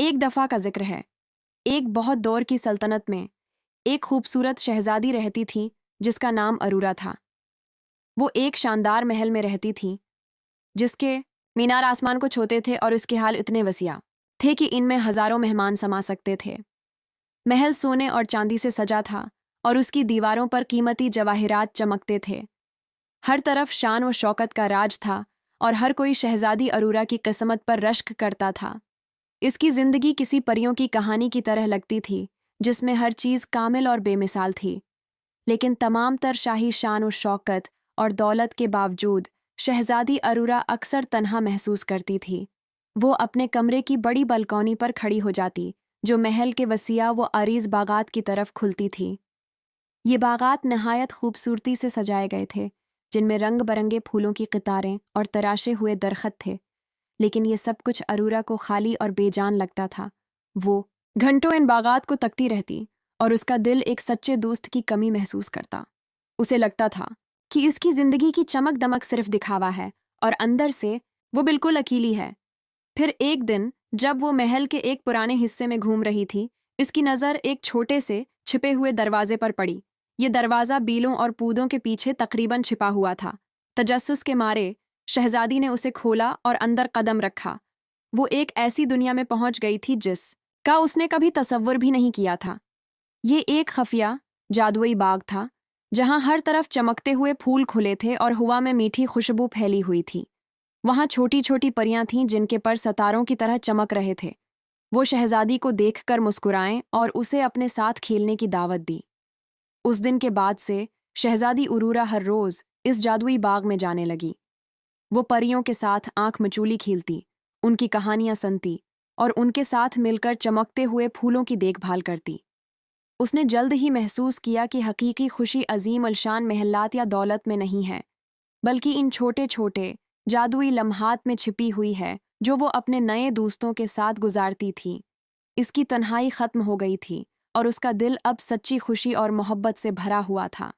ایک دفعہ کا ذکر ہے، ایک بہت دور کی سلطنت میں ایک خوبصورت شہزادی رہتی تھی جس کا نام ارورا تھا۔ وہ ایک شاندار محل میں رہتی تھی جس کے مینار آسمان کو چھوتے تھے اور اس کے حال اتنے وسیع تھے کہ ان میں ہزاروں مہمان سما سکتے تھے۔ محل سونے اور چاندی سے سجا تھا اور اس کی دیواروں پر قیمتی جواہرات چمکتے تھے۔ ہر طرف شان و شوکت کا راج تھا اور ہر کوئی شہزادی ارورا کی قسمت پر رشک کرتا تھا۔ اس کی زندگی کسی پریوں کی کہانی کی طرح لگتی تھی جس میں ہر چیز کامل اور بے مثال تھی، لیکن تمام تر شاہی شان و شوکت اور دولت کے باوجود شہزادی ارورا اکثر تنہا محسوس کرتی تھی۔ وہ اپنے کمرے کی بڑی بلکونی پر کھڑی ہو جاتی جو محل کے وسیع و عریض باغات کی طرف کھلتی تھی۔ یہ باغات نہایت خوبصورتی سے سجائے گئے تھے، جن میں رنگ برنگے پھولوں کی قطاریں اور تراشے ہوئے درخت تھے، لیکن یہ سب کچھ ارورا کو خالی اور بے جان لگتا تھا۔ وہ گھنٹوں ان باغات کو تکتی رہتی اور اس کا دل ایک سچے دوست کی کمی محسوس کرتا۔ اسے لگتا تھا کہ اس کی زندگی کی چمک دمک صرف دکھاوا ہے اور اندر سے وہ بالکل اکیلی ہے۔ پھر ایک دن جب وہ محل کے ایک پرانے حصے میں گھوم رہی تھی، اس کی نظر ایک چھوٹے سے چھپے ہوئے دروازے پر پڑی۔ یہ دروازہ بیلوں اور پودوں کے پیچھے تقریباً چھپا ہوا تھا۔ تجسس کے مارے شہزادی نے اسے کھولا اور اندر قدم رکھا۔ وہ ایک ایسی دنیا میں پہنچ گئی تھی جس کا اس نے کبھی تصور بھی نہیں کیا تھا۔ یہ ایک خفیہ جادوئی باغ تھا جہاں ہر طرف چمکتے ہوئے پھول کھلے تھے اور ہوا میں میٹھی خوشبو پھیلی ہوئی تھی۔ وہاں چھوٹی چھوٹی پریاں تھیں جن کے پر ستاروں کی طرح چمک رہے تھے۔ وہ شہزادی کو دیکھ کر مسکرائیں اور اسے اپنے ساتھ کھیلنے کی دعوت دی۔ اس دن کے بعد سے شہزادی ارورا ہر روز اس جادوئی باغ میں جانے لگی۔ وہ پریوں کے ساتھ آنکھ مچولی کھیلتی، ان کی کہانیاں سنتی اور ان کے ساتھ مل کر چمکتے ہوئے پھولوں کی دیکھ بھال کرتی۔ اس نے جلد ہی محسوس کیا کہ حقیقی خوشی عظیم الشان محلات یا دولت میں نہیں ہے، بلکہ ان چھوٹے چھوٹے جادوئی لمحات میں چھپی ہوئی ہے جو وہ اپنے نئے دوستوں کے ساتھ گزارتی تھی۔ اس کی تنہائی ختم ہو گئی تھی اور اس کا دل اب سچی خوشی اور محبت سے بھرا ہوا تھا۔